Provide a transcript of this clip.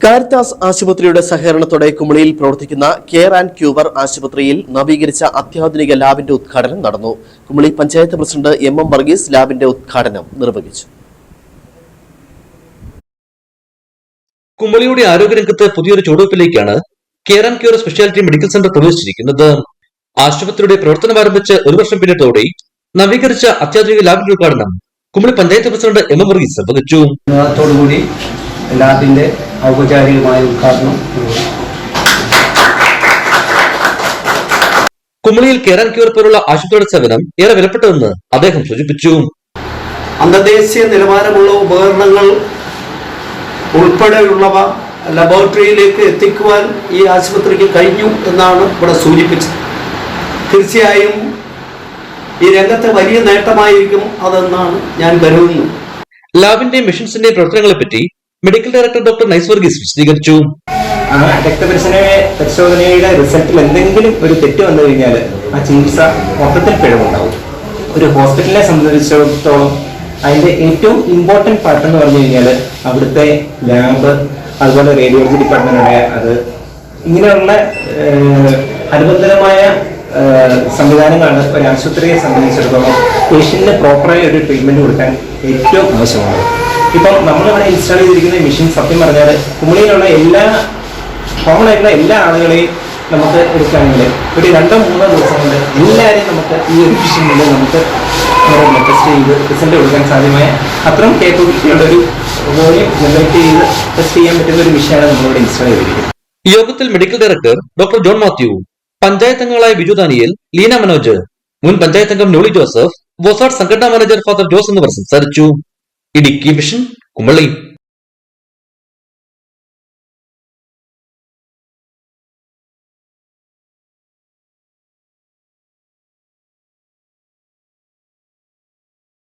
Caritas ആശുപത്രിയുടെ സഹകരണത്തോടെ കുമളിയിൽ പ്രവർത്തിക്കുന്ന കെയർ ആൻഡ് ക്യൂവർ ആശുപത്രിയിൽ നവീകരിച്ച അത്യാധുനിക ലാബിന്റെ ഉദ്ഘാടനം നടന്നു. കുമളി പഞ്ചായത്ത് പ്രസിഡന്റ് എം വർഗീസ് ലാബിന്റെ ഉദ്ഘാടനം നിർവഹിച്ചു. കുമളിയുടെ ആരോഗ്യരംഗത്ത് പുതിയൊരു ചുവടുവയ്പിലേക്കാണ് care and cure speciality medical centre പ്രവേശിച്ചിരിക്കുന്നത്. ആശുപത്രിയുടെ പ്രവർത്തനം ആരംഭിച്ച് ഒരു വർഷം പിന്നിട്ടതോടെ നവീകരിച്ച അത്യാധുനിക ലാബിന്റെ ഉദ്ഘാടനം കുമളി പഞ്ചായത്ത് പ്രസിഡന്റ് എം വർഗീസ് നിർവഹിച്ചു. ലാബിന്റെ ഔപചാരികമായ ഉദ്ഘാടനം കുമളിയിൽ കെയർ ആൻഡ് ക്യൂർ പോലുള്ള ആശുപത്രിയുടെ സേവനം ഏറെ വിലപ്പെട്ടതെന്ന് അദ്ദേഹം സൂചിപ്പിച്ചു. അന്തർദേശീയ നിലവാരമുള്ള ഉപകരണങ്ങൾ ഉൾപ്പെടെയുള്ളവ ലബോറട്ടറിയിലേക്ക് എത്തിക്കുവാൻ ഈ ആശുപത്രിക്ക് കഴിഞ്ഞു എന്നാണ് ഇവിടെ സൂചിപ്പിച്ചത്. തീർച്ചയായും ഈ രംഗത്തെ വലിയ നേട്ടമായിരിക്കും അതെന്നാണ് ഞാൻ കരുതുന്നു. ലാബിന്റെ മെഷീൻസിന്റെ പ്രവർത്തനങ്ങളെ പറ്റി medical director doctor nice Varghese വിശദീകരിച്ചു. രക്തപരിശോധനയുടെ റിസൾട്ടിൽ എന്തെങ്കിലും ഒരു തെറ്റ് വന്നു കഴിഞ്ഞാൽ ആ ചികിത്സ മൊത്തത്തിൽ പിഴവുണ്ടാവും. ഒരു ഹോസ്പിറ്റലിനെ സംബന്ധിച്ചിടത്തോളം അതിന്റെ ഏറ്റവും ഇമ്പോർട്ടന്റ് പാർട്ട് എന്ന് പറഞ്ഞു കഴിഞ്ഞാൽ അവിടുത്തെ ലാബ്, അതുപോലെ റേഡിയോളജി ഡിപ്പാർട്ട്മെന്റ്, അത് ഇങ്ങനെയുള്ള അനുബന്ധമായ സംവിധാനങ്ങളാണ് ഒരു ആശുപത്രിയെ സംബന്ധിച്ചിടത്തോളം പേഷ്യന്റിന് പ്രോപ്പറായ ഒരു ട്രീറ്റ്മെന്റ് കൊടുക്കാൻ ഏറ്റവും ആവശ്യമാണ്. ഇപ്പം നമ്മളിവിടെ ഇൻസ്റ്റാൾ ചെയ്തിരിക്കുന്ന മെഷീൻ സത്യം പറഞ്ഞാൽ കുമളിയിലുള്ള കോമൺ ആയിട്ടുള്ള എല്ലാ ആളുകളെയും നമുക്ക് എടുക്കുകയാണെങ്കിൽ ഒരു 2-3 ദിവസം കൊണ്ട് എല്ലാവരെയും നമുക്ക് ഈ ഒരു മെഷീനിൽ നമുക്ക് ടെസ്റ്റ് ചെയ്ത് റിസൾട്ട് കൊടുക്കാൻ സാധ്യമായ അത്രയും കേപ്പബിലിറ്റിയുള്ള ഒരു വോളിയം ജനറേറ്റ് ചെയ്ത് ടെസ്റ്റ് ചെയ്യാൻ പറ്റുന്ന ഒരു മെഷീനാണ് നമ്മളിവിടെ ഇൻസ്റ്റാൾ ചെയ്തിരിക്കുന്നത്. യോഗത്തിൽ medical director doctor John Mathew, panchayat അംഗങ്ങളായ ബിജു ദാനിയേൽ, ലീന മനോജ്, മുൻ പഞ്ചായത്ത് അംഗം നോളി ജോസഫ്, വോസാഡ് സംഘടനാ മാനേജർ ഫാദർ ജോസ് എന്നിവർ സംസാരിച്ചു. ഇടുക്കി വിഷൻ, കുമളി.